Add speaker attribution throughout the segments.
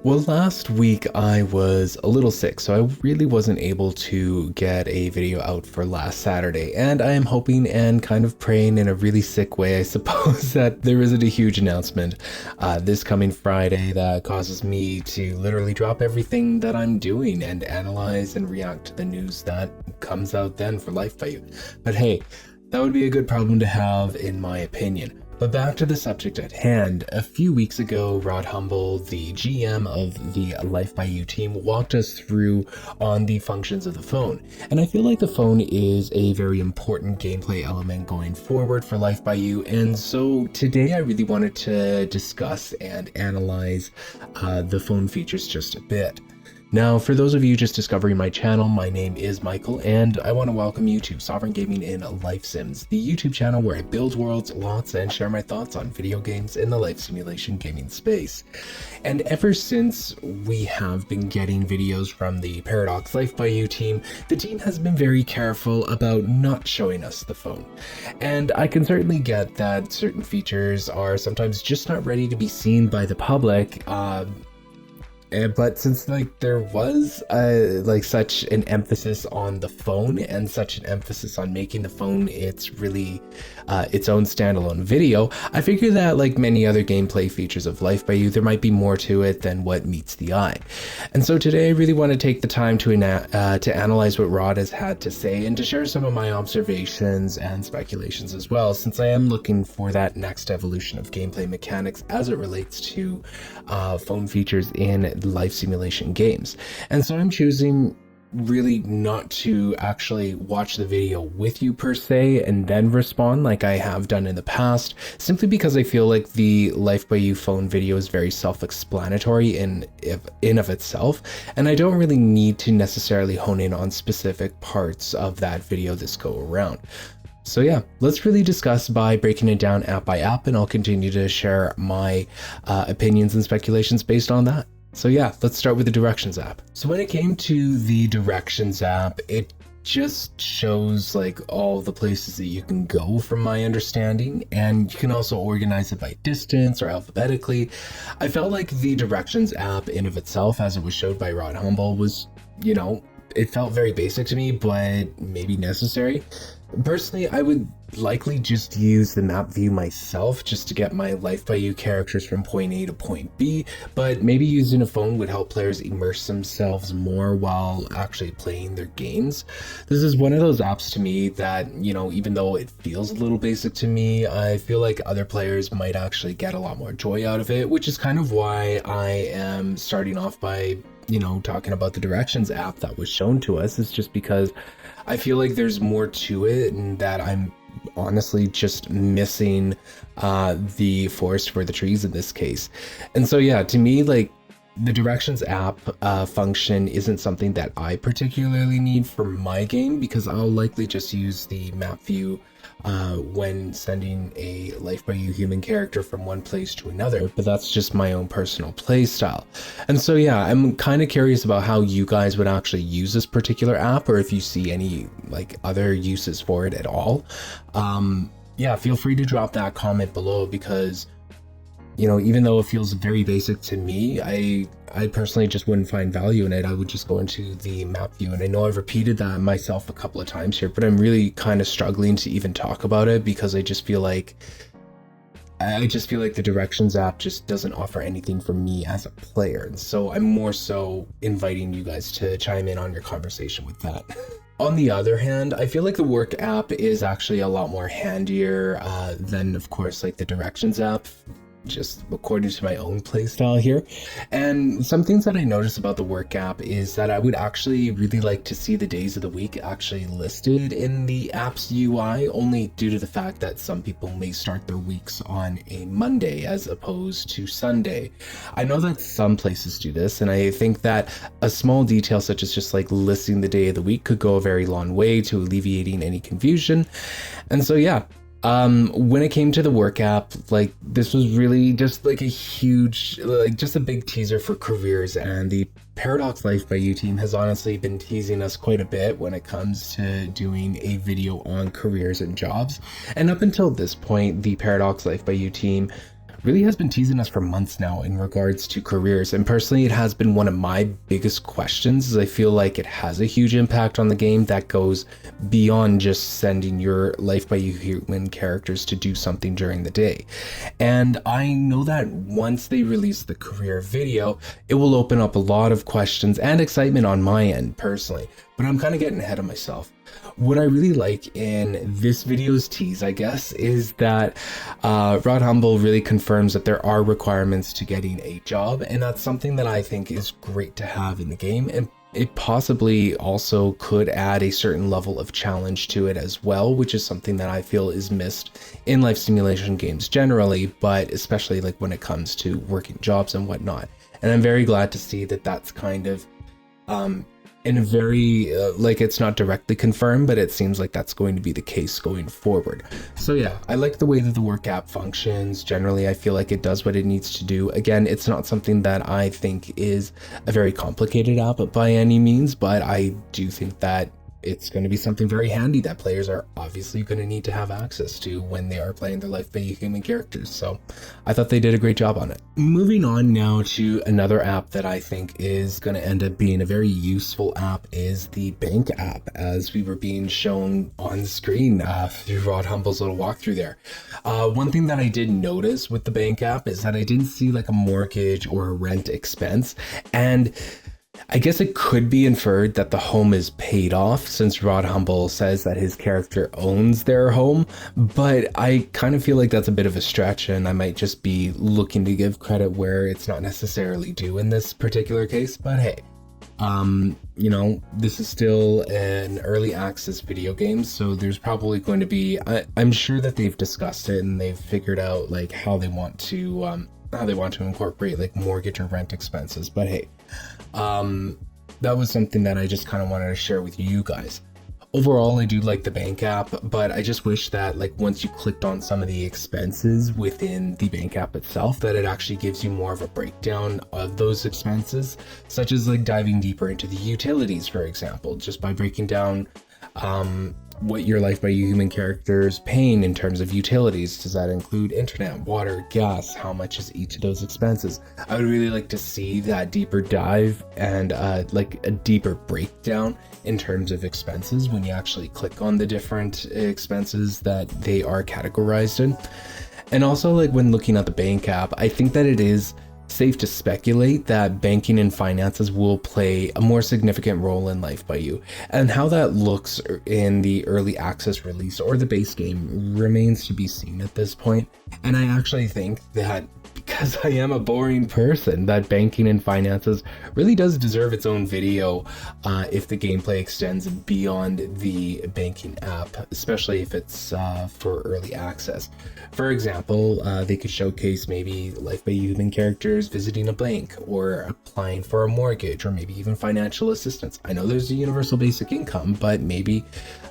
Speaker 1: Well, last week I was a little sick, so I really wasn't able to get a video out for last Saturday. And I am hoping and kind of praying in a really sick way, I suppose, that there isn't a huge announcement this coming Friday that causes me to literally drop everything that I'm doing and analyze and react to the news that comes out then for Life by You. But hey, that would be a good problem to have, in my opinion. But back to the subject at hand, a few weeks ago, Rod Humble, the GM of the Life by You team, walked us through on the functions of the phone. And I feel like the phone is a very important gameplay element going forward for Life by You. And so today I really wanted to discuss and analyze the phone features just a bit. Now, for those of you just discovering my channel, my name is Michael, and I want to welcome you to Sovereign Gaming in Life Sims, the YouTube channel where I build worlds, lots, and share my thoughts on video games in the life simulation gaming space. And ever since we have been getting videos from the Paradox Life by You team, the team has been very careful about not showing us the phone. And I can certainly get that certain features are sometimes just not ready to be seen by the public, but since there was such an emphasis on the phone and such an emphasis on making the phone its own standalone video, I figure that like many other gameplay features of Life by You, there might be more to it than what meets the eye. And so today I really want to take the time to analyze what Rod has had to say and to share some of my observations and speculations as well, since I am looking for that next evolution of gameplay mechanics as it relates to phone features in life simulation games. And so I'm choosing really not to actually watch the video with you per se and then respond like I have done in the past, simply because I feel like the Life by You phone video is very self-explanatory in of itself, and I don't really need to necessarily hone in on specific parts of that video this go around. So yeah, let's really discuss by breaking it down app by app, and I'll continue to share my opinions and speculations based on that. So yeah, let's start with the Directions app. So when it came to the Directions app, it just shows like all the places that you can go from my understanding, and you can also organize it by distance or alphabetically. I felt like the Directions app in of itself, as it was showed by Rod Humble, was, it felt very basic to me, but maybe necessary. Personally, I would likely just use the map view myself just to get my Life by You characters from point A to point B, but maybe using a phone would help players immerse themselves more while actually playing their games. This is one of those apps to me that, even though it feels a little basic to me, I feel like other players might actually get a lot more joy out of it, which is kind of why I am starting off by talking about the Directions app that was shown to us. Is just because I feel like there's more to it, and that I'm honestly just missing the forest for the trees in this case. And so yeah, to me, like, the Directions app function isn't something that I particularly need for my game, because I'll likely just use the map view when sending a Life by You human character from one place to another, but that's just my own personal play style. And so yeah, I'm kind of curious about how you guys would actually use this particular app, or if you see any like other uses for it at all. Yeah, feel free to drop that comment below, because even though it feels very basic to me, I personally just wouldn't find value in it. I would just go into the map view. And I know I've repeated that myself a couple of times here, but I'm really kind of struggling to even talk about it, because I just feel like the Directions app just doesn't offer anything for me as a player. And so I'm more so inviting you guys to chime in on your conversation with that. On the other hand, I feel like the Work app is actually a lot more handier than, of course, like the Directions app, just according to my own playstyle here. And some things that I noticed about the Work app is that I would actually really like to see the days of the week actually listed in the app's UI, only due to the fact that some people may start their weeks on a Monday as opposed to Sunday. I know that some places do this, and I think that a small detail such as just like listing the day of the week could go a very long way to alleviating any confusion. And so yeah, when it came to the Work app, like, this was really just like a huge, like, just a big teaser for careers, and the Paradox Life by You team has honestly been teasing us quite a bit when it comes to doing a video on careers and jobs. And up until this point, the Paradox Life by You team really has been teasing us for months now in regards to careers. And personally, it has been one of my biggest questions, as I feel like it has a huge impact on the game that goes beyond just sending your Life by You human characters to do something during the day. And I know that once they release the career video, it will open up a lot of questions and excitement on my end personally, but I'm kind of getting ahead of myself. What I really like in this video's tease, I guess, is that Rod Humble really confirms that there are requirements to getting a job, and that's something that I think is great to have in the game, and it possibly also could add a certain level of challenge to it as well, which is something that I feel is missed in life simulation games generally, but especially like when it comes to working jobs and whatnot. And I'm very glad to see that that's kind of in a very like, it's not directly confirmed, but it seems like that's going to be the case going forward. So yeah, I like the way that the work app functions. Generally, I feel like it does what it needs to do. Again, it's not something that I think is a very complicated app by any means, but I do think that it's going to be something very handy that players are obviously going to need to have access to when they are playing their Life by You human characters. So I thought they did a great job on it. Moving on now to another app that I think is going to end up being a very useful app is the bank app, as we were being shown on screen through Rod Humble's little walkthrough there. One thing that I did notice with the bank app is that I didn't see like a mortgage or a rent expense, and I guess it could be inferred that the home is paid off, since Rod Humble says that his character owns their home, but I kind of feel like that's a bit of a stretch, and I might just be looking to give credit where it's not necessarily due in this particular case. But hey, you know, this is still an early access video game, so there's probably going to be, I'm sure that they've discussed it and they've figured out like how they want to incorporate like mortgage or rent expenses. But hey, that was something that I just kind of wanted to share with you guys. Overall, I do like the bank app, but I just wish that like once you clicked on some of the expenses within the bank app itself, that it actually gives you more of a breakdown of those expenses, such as like diving deeper into the utilities, for example, just by breaking down what your Life by You human character's paying in terms of utilities. Does that include internet, water, gas? How much is each of those expenses? I would really like to see that deeper dive and like a deeper breakdown in terms of expenses when you actually click on the different expenses that they are categorized in. And also, like when looking at the bank app, I think that it is safe to speculate that banking and finances will play a more significant role in Life by You, and how that looks in the early access release or the base game remains to be seen at this point. And I actually think that, because I am a boring person, that banking and finances really does deserve its own video if the gameplay extends beyond the banking app, especially if it's for early access. For example, they could showcase maybe Life by You human characters visiting a bank or applying for a mortgage, or maybe even financial assistance. I know there's a universal basic income, but maybe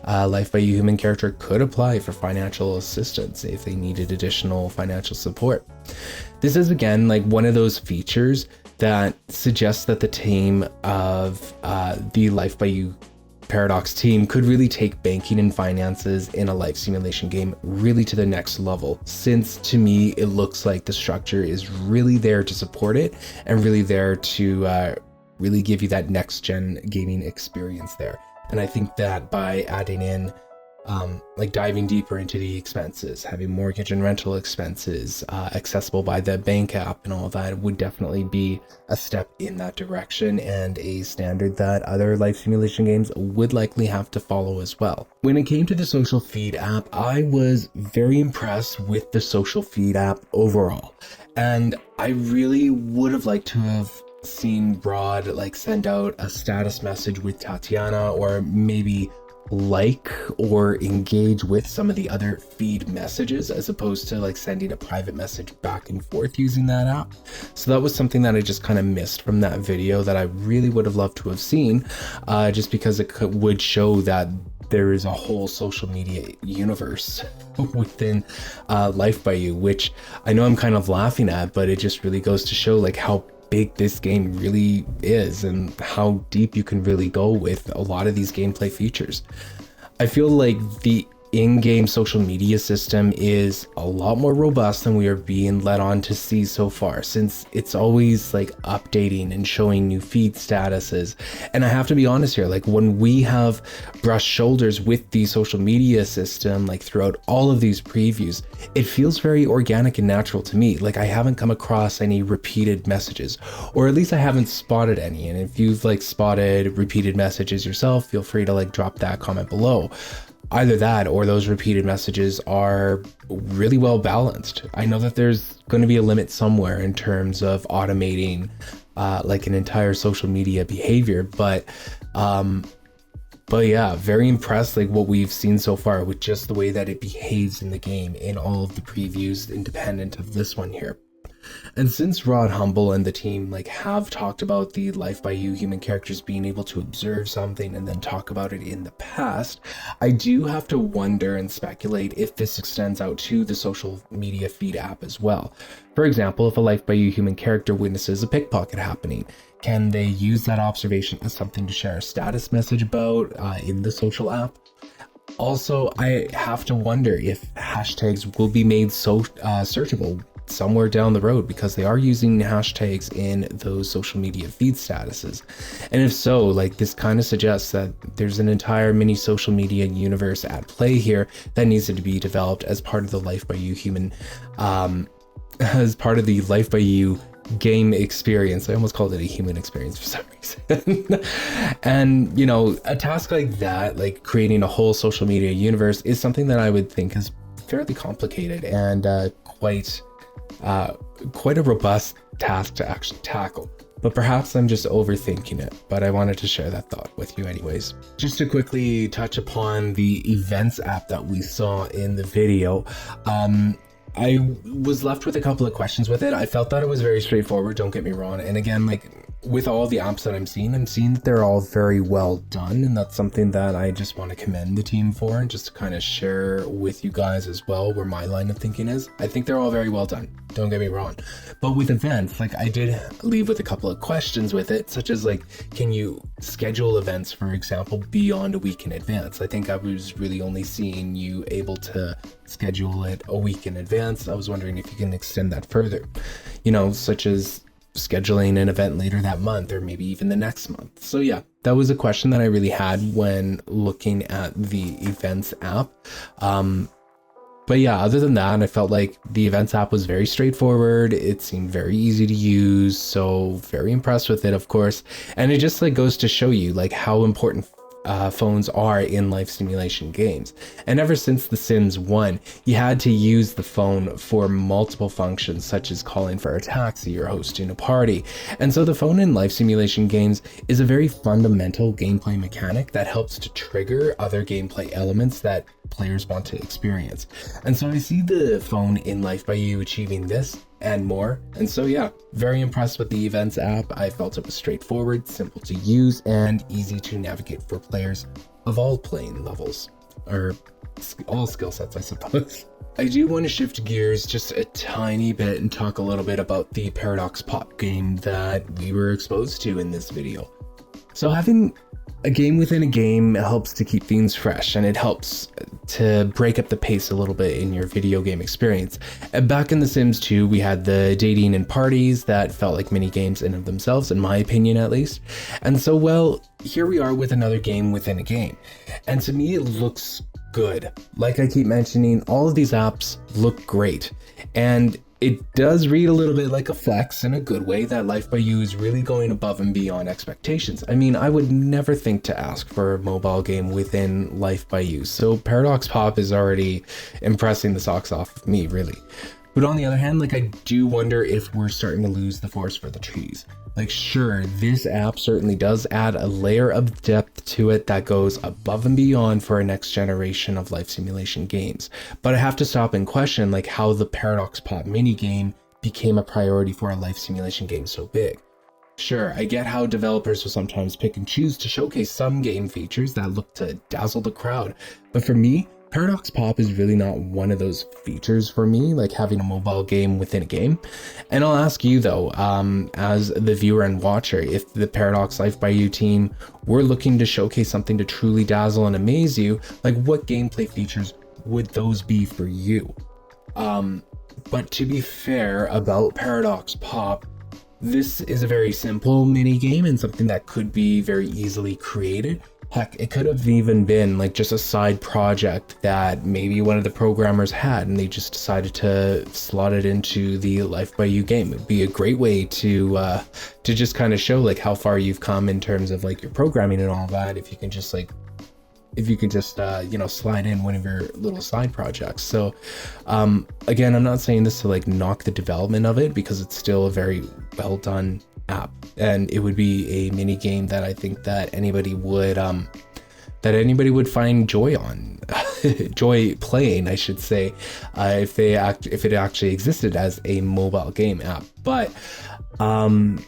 Speaker 1: Life by You human character could apply for financial assistance if they needed additional financial support. This is again like one of those features that suggests that the team of the Life by You Paradox team could really take banking and finances in a life simulation game really to the next level, since to me it looks like the structure is really there to support it and really there to really give you that next gen gaming experience there. And I think that by adding in like diving deeper into the expenses, having mortgage and rental expenses accessible by the bank app and all that would definitely be a step in that direction, and a standard that other life simulation games would likely have to follow as well. When it came to the social feed app, I was very impressed with the social feed app overall, and I really would have liked to have seen Rod like send out a status message with Tatiana, or maybe like or engage with some of the other feed messages, as opposed to like sending a private message back and forth using that app. So that was something that I just kind of missed from that video that I really would have loved to have seen, just because it would show that there is a whole social media universe within Life by You, which I know I'm kind of laughing at, but it just really goes to show like how big this game really is and how deep you can really go with a lot of these gameplay features. I feel like the in-game social media system is a lot more robust than we are being led on to see so far, since it's always like updating and showing new feed statuses. And I have to be honest here, like when we have brushed shoulders with the social media system, like throughout all of these previews, it feels very organic and natural to me. Like I haven't come across any repeated messages, or at least I haven't spotted any. And if you've like spotted repeated messages yourself, feel free to like drop that comment below. Either that or those repeated messages are really well balanced. I know that there's going to be a limit somewhere in terms of automating like an entire social media behavior, but yeah, very impressed like what we've seen so far with just the way that it behaves in the game in all of the previews independent of this one here. And since Rod Humble and the team like have talked about the Life by You human characters being able to observe something and then talk about it in the past, I do have to wonder and speculate if this extends out to the social media feed app as well. For example, if a Life by You human character witnesses a pickpocket happening, can they use that observation as something to share a status message about in the social app? Also, I have to wonder if hashtags will be made so searchable somewhere down the road, because they are using hashtags in those social media feed statuses. And if so, like this kind of suggests that there's an entire mini social media universe at play here that needs to be developed as part of the Life by You human, as part of the Life by You game experience. I almost called it a human experience for some reason. And you know, a task like that, like creating a whole social media universe, is something that I would think is fairly complicated and quite a robust task to actually tackle. But perhaps I'm just overthinking it, but I wanted to share that thought with you anyways. Just to quickly touch upon the events app that we saw in the video, I was left with a couple of questions with it. I felt that it was very straightforward, don't get me wrong. And again, like with all the apps that I'm seeing that they're all very well done. And that's something that I just want to commend the team for, and just to kind of share with you guys as well where my line of thinking is. I think they're all very well done, don't get me wrong. But with events, like I did leave with a couple of questions with it, such as like, can you schedule events, for example, beyond a week in advance? I think I was really only seeing you able to schedule it a week in advance. I was wondering if you can extend that further, you know, such as scheduling an event later that month or maybe even the next month. So yeah, that was a question that I really had when looking at the events app. But yeah, other than that, I felt like the events app was very straightforward. It seemed very easy to use, so very impressed with it, of course. And it just like goes to show you like how important phones are in life simulation games. And ever since The Sims 1, you had to use the phone for multiple functions, such as calling for a taxi or hosting a party. And so the phone in life simulation games is a very fundamental gameplay mechanic that helps to trigger other gameplay elements that players want to experience. And so I see the phone in Life by You achieving this and more. And so yeah, very impressed with the events app. I felt it was straightforward, simple to use, and easy to navigate for players of all playing levels, or all skill sets, I suppose. I do want to shift gears just a tiny bit and talk a little bit about the Paradox Pop game that we were exposed to in this video. So having a game within a game helps to keep things fresh, and it helps to break up the pace a little bit in your video game experience. And back in The Sims 2, we had the dating and parties that felt like mini games in of themselves, in my opinion at least. And so, well, here we are with another game within a game. And to me, it looks good. Like I keep mentioning, all of these apps look great. And it does read a little bit like a flex in a good way that Life by You is really going above and beyond expectations. I mean, I would never think to ask for a mobile game within Life by You, so Paradox Pop is already impressing the socks off of me, really. But on the other hand, like I do wonder if we're starting to lose the forest for the trees. Like sure, this app certainly does add a layer of depth to it that goes above and beyond for a next generation of life simulation games. But I have to stop and question like how the Paradox Pop minigame became a priority for a life simulation game so big. Sure, I get how developers will sometimes pick and choose to showcase some game features that look to dazzle the crowd. But for me, Paradox Pop is really not one of those features for me, like having a mobile game within a game. And I'll ask you though, as the viewer and watcher, if the Paradox Life by You team were looking to showcase something to truly dazzle and amaze you, like what gameplay features would those be for you? But to be fair about Paradox Pop, this is a very simple mini game and something that could be very easily created. Heck, it could have even been like just a side project that maybe one of the programmers had and they just decided to slot it into the Life by You game. It'd be a great way to just kind of show like how far you've come in terms of like your programming and all that, if you can just slide in one of your little side projects. So again, I'm not saying this to like knock the development of it, because it's still a very well done app, and it would be a mini game that I think that anybody would find joy on joy playing, I should say, if it actually existed as a mobile game app. But I'm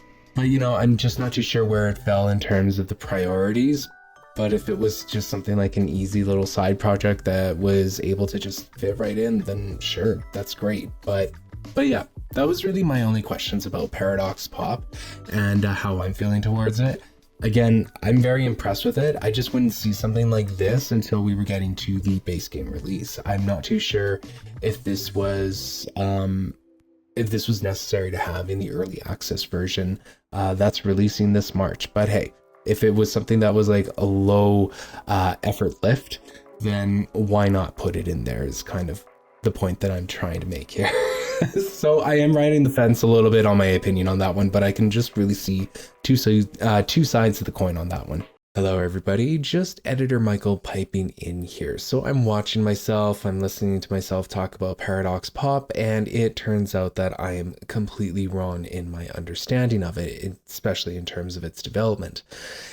Speaker 1: just not too sure where it fell in terms of the priorities. But if it was just something like an easy little side project that was able to just fit right in, then sure, that's great. But yeah, that was really my only questions about Paradox Pop and how I'm feeling towards it. Again, I'm very impressed with it. I just wouldn't see something like this until we were getting to the base game release. I'm not too sure if this was necessary to have in the early access version that's releasing this March. But hey, if it was something that was like a low effort lift, then why not put it in there is kind of the point that I'm trying to make here. So I am riding the fence a little bit on my opinion on that one, but I can just really see two sides of the coin on that one. Hello everybody, just editor Michael piping in here. So I'm watching myself, I'm listening to myself talk about Paradox Pop, and it turns out that I am completely wrong in my understanding of it, especially in terms of its development.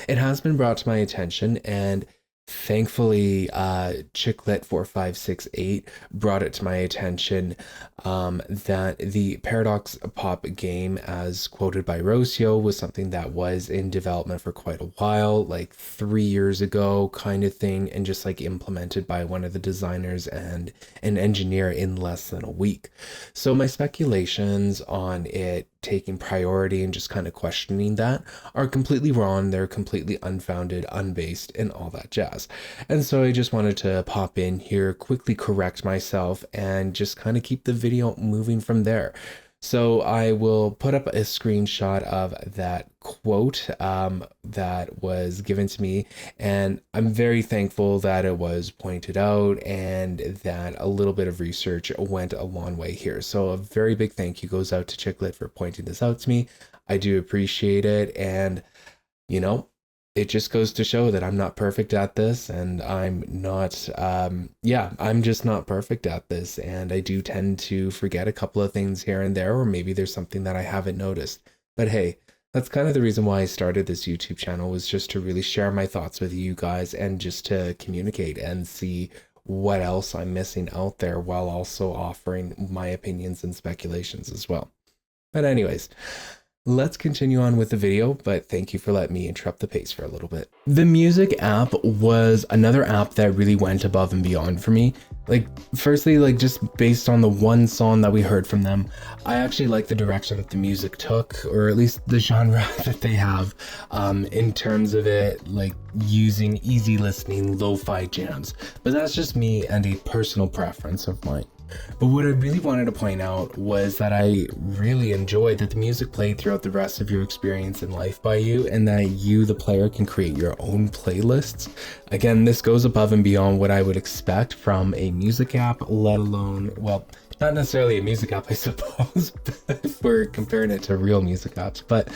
Speaker 1: It has been brought to my attention, and thankfully Chicklet4568 brought it to my attention that the Paradox Pop game, as quoted by Rocio, was something that was in development for quite a while, like 3 years ago kind of thing, and just like implemented by one of the designers and an engineer in less than a week. So my speculations on it taking priority and just kind of questioning that are completely wrong. They're completely unfounded, unbased, and all that jazz. And so I just wanted to pop in here, quickly correct myself, and just kind of keep the video moving from there. So I will put up a screenshot of that quote that was given to me, and I'm very thankful that it was pointed out and that a little bit of research went a long way here. So a very big thank you goes out to Chicklet for pointing this out to me. I do appreciate it, and it just goes to show that I'm not perfect at this, and I'm just not perfect at this, and I do tend to forget a couple of things here and there, or maybe there's something that I haven't noticed. But hey, that's kind of the reason why I started this YouTube channel, was just to really share my thoughts with you guys and just to communicate and see what else I'm missing out there, while also offering my opinions and speculations as well. But anyways, let's continue on with the video, but thank you for letting me interrupt the pace for a little bit. The music app was another app that really went above and beyond for me. Like, firstly, like just based on the one song that we heard from them, I actually like the direction that the music took, or at least the genre that they have, in terms of it, like using easy listening lo-fi jams. But that's just me and a personal preference of mine. But what I really wanted to point out was that I really enjoyed that the music played throughout the rest of your experience in Life by You, and that you, the player, can create your own playlists. Again, this goes above and beyond what I would expect from a music app, let alone, well, not necessarily a music app, I suppose, if we're comparing it to real music apps, but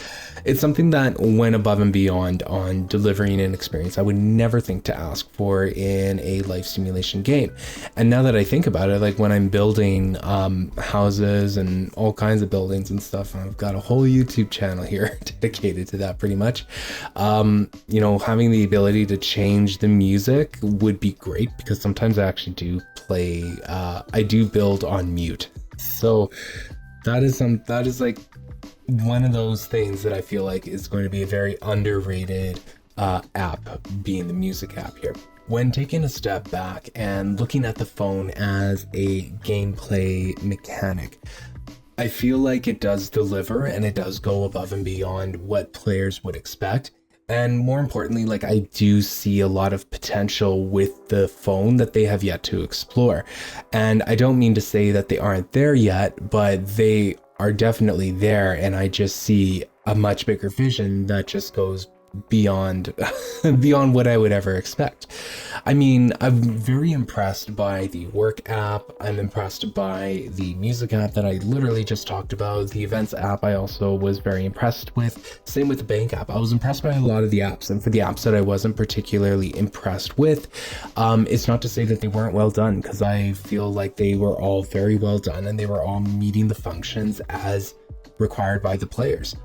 Speaker 1: it's something that went above and beyond on delivering an experience I would never think to ask for in a life simulation game. And now that I think about it, like when I'm building houses and all kinds of buildings and stuff, and I've got a whole YouTube channel here dedicated to that pretty much, having the ability to change the music would be great, because sometimes I actually do I do build on mute. So that is like one of those things that I feel like is going to be a very underrated app, being the music app here. When taking a step back and looking at the phone as a gameplay mechanic, I feel like it does deliver, and it does go above and beyond what players would expect. And more importantly, like I do see a lot of potential with the phone that they have yet to explore. And I don't mean to say that they aren't there yet, but they are definitely there. And I just see a much bigger vision that just goes beyond beyond what I would ever expect. I mean, I'm very impressed by the work app. I'm impressed by the music app that I literally just talked about. The events app I also was very impressed with. Same with the bank app. I was impressed by a lot of the apps, and for the apps that I wasn't particularly impressed with, it's not to say that they weren't well done, because I feel like they were all very well done and they were all meeting the functions as required by the players.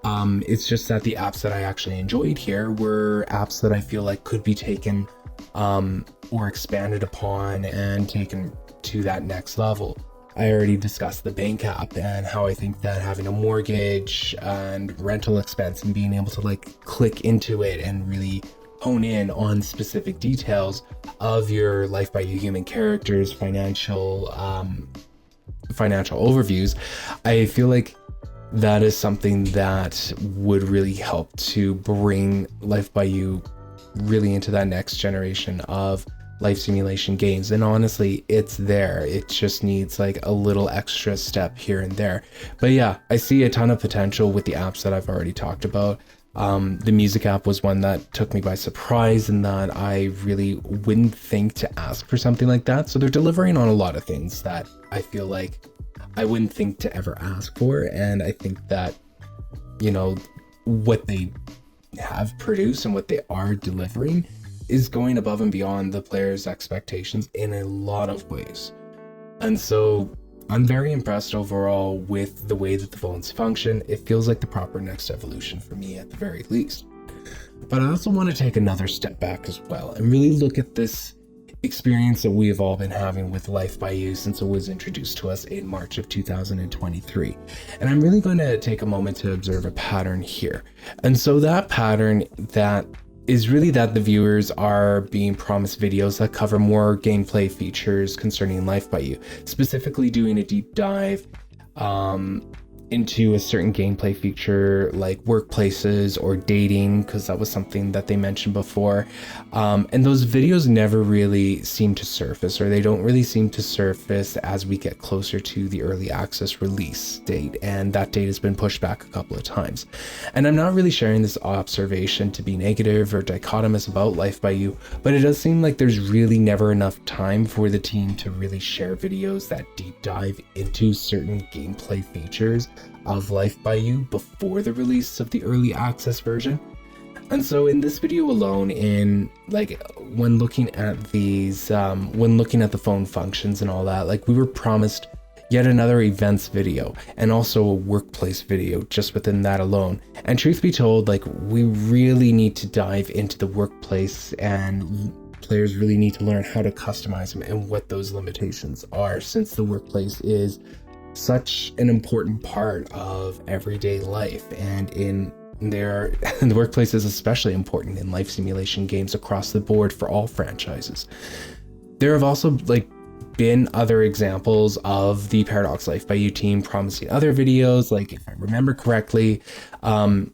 Speaker 1: It's just that the apps that I actually enjoyed here were apps that I feel like could be taken or expanded upon and taken to that next level. I already discussed the bank app and how I think that having a mortgage and rental expense and being able to like click into it and really hone in on specific details of your Life by You human characters, financial overviews, I feel like that is something that would really help to bring Life by You really into that next generation of life simulation games. And honestly, it's there. It just needs like a little extra step here and there. But yeah, I see a ton of potential with the apps that I've already talked about. The music app was one that took me by surprise, and that I really wouldn't think to ask for something like that. So they're delivering on a lot of things that I feel like I wouldn't think to ever ask for. And I think that, you know, what they have produced and what they are delivering is going above and beyond the players' expectations in a lot of ways. And so I'm very impressed overall with the way that the phones function. It feels like the proper next evolution for me at the very least. But I also want to take another step back as well and really look at this experience that we have all been having with Life by You since it was introduced to us in March of 2023. And I'm really going to take a moment to observe a pattern here. And so that pattern that is really that the viewers are being promised videos that cover more gameplay features concerning Life by You, specifically doing a deep dive into a certain gameplay feature like workplaces or dating, because that was something that they mentioned before. And those videos never really seem to surface, or they don't really seem to surface as we get closer to the early access release date. And that date has been pushed back a couple of times. And I'm not really sharing this observation to be negative or dichotomous about Life by You, but it does seem like there's really never enough time for the team to really share videos that deep dive into certain gameplay features of Life by You before the release of the early access version. And so in this video alone, in like when looking at these when looking at the phone functions and all that, like we were promised yet another events video and also a workplace video just within that alone. And truth be told, like we really need to dive into the workplace, and players really need to learn how to customize them and what those limitations are, since the workplace is such an important part of everyday life, and the workplace is especially important in life simulation games across the board for all franchises. There have also been other examples of the Paradox Life by You team promising other videos, like if I remember correctly, I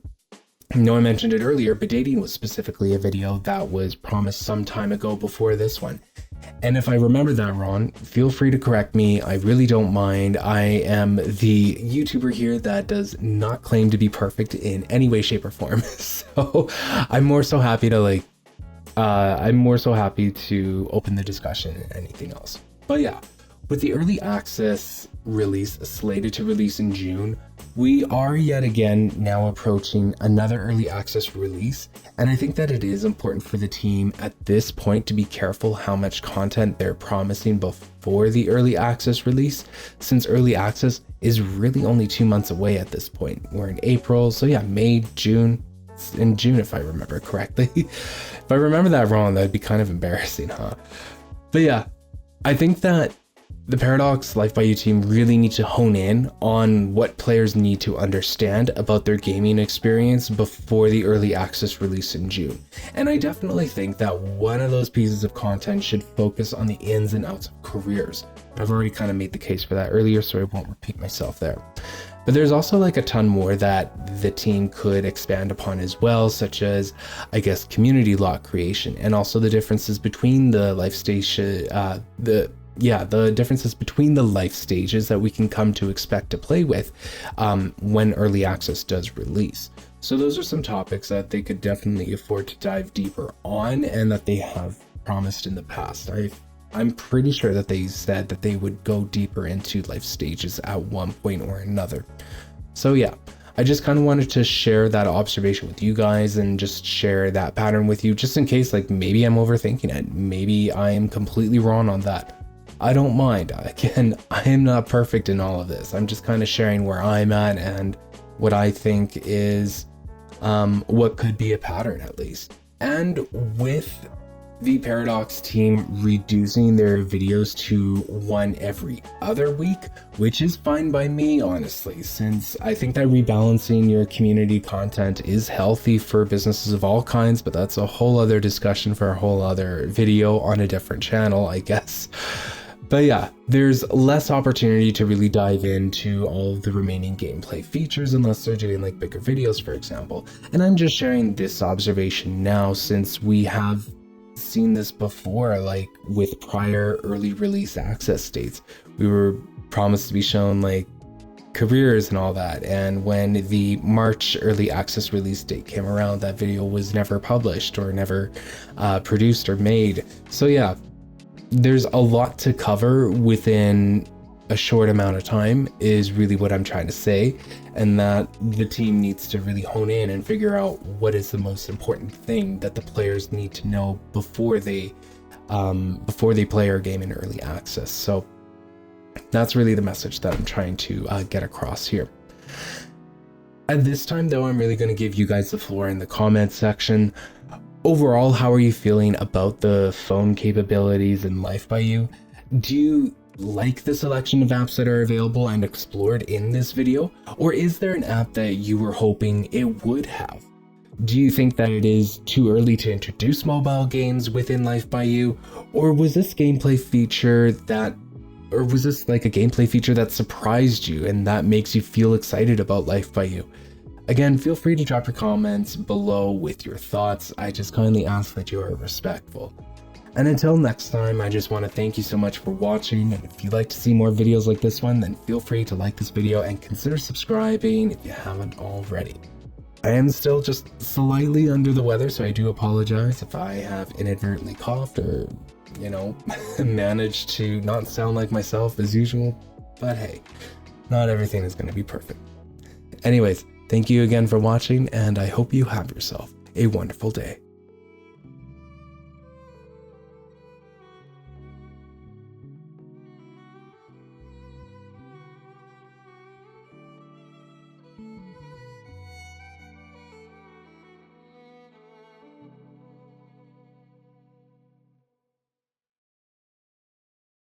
Speaker 1: know I mentioned it earlier, but dating was specifically a video that was promised some time ago before this one. And if I remember that wrong, feel free to correct me. I really don't mind. I am the YouTuber here that does not claim to be perfect in any way, shape, or form. So I'm more so happy to open the discussion and anything else. But yeah, with the early access release slated to release in June, we are yet again now approaching another early access release, and I think that it is important for the team at this point to be careful how much content they're promising before the early access release, since early access is really only 2 months away at this point. We're in April, so yeah, May, June. In June, if I remember correctly. If I remember that wrong, that'd be kind of embarrassing, huh? But yeah, I think that the Paradox Life by You team really need to hone in on what players need to understand about their gaming experience before the early access release in June. And I definitely think that one of those pieces of content should focus on the ins and outs of careers. I've already kind of made the case for that earlier, so I won't repeat myself there. But there's also like a ton more that the team could expand upon as well, such as, I guess, community lot creation, and also the differences between the life station, the differences between the life stages that we can come to expect to play with when early access does release. So those are some topics that they could definitely afford to dive deeper on, and that they have promised in the past. I'm pretty sure that they said that they would go deeper into life stages at one point or another. So yeah, I just kind of wanted to share that observation with you guys and just share that pattern with you, just in case, like, maybe I'm overthinking it. Maybe I am completely wrong on that. I don't mind. Again, I am not perfect in all of this. I'm just kind of sharing where I'm at and what I think is what could be a pattern, at least. And with the Paradox team reducing their videos to one every other week, which is fine by me, honestly, since I think that rebalancing your community content is healthy for businesses of all kinds, but that's a whole other discussion for a whole other video on a different channel, I guess. But yeah, there's less opportunity to really dive into all of the remaining gameplay features unless they're doing like bigger videos, for example. And I'm just sharing this observation now since we have seen this before, like with prior early release access dates. We were promised to be shown like careers and all that, and when the March early access release date came around, that video was never published or never produced or made. So yeah, there's a lot to cover within a short amount of time is really what I'm trying to say, and that the team needs to really hone in and figure out what is the most important thing that the players need to know before they play our game in early access. So that's really the message that I'm trying to get across here. At this time though, I'm really going to give you guys the floor in the comments section. Overall, how are you feeling about the phone capabilities in Life by You? Do you like the selection of apps that are available and explored in this video? Or is there an app that you were hoping it would have? Do you think that it is too early to introduce mobile games within Life by You? Or was this like a gameplay feature that surprised you and that makes you feel excited about Life by You? Again, feel free to drop your comments below with your thoughts. I just kindly ask that you are respectful. And until next time, I just want to thank you so much for watching, and if you'd like to see more videos like this one, then feel free to like this video and consider subscribing if you haven't already. I am still just slightly under the weather, so I do apologize if I have inadvertently coughed or, managed to not sound like myself as usual, but hey, not everything is going to be perfect. Anyways, thank you again for watching, and I hope you have yourself a wonderful day.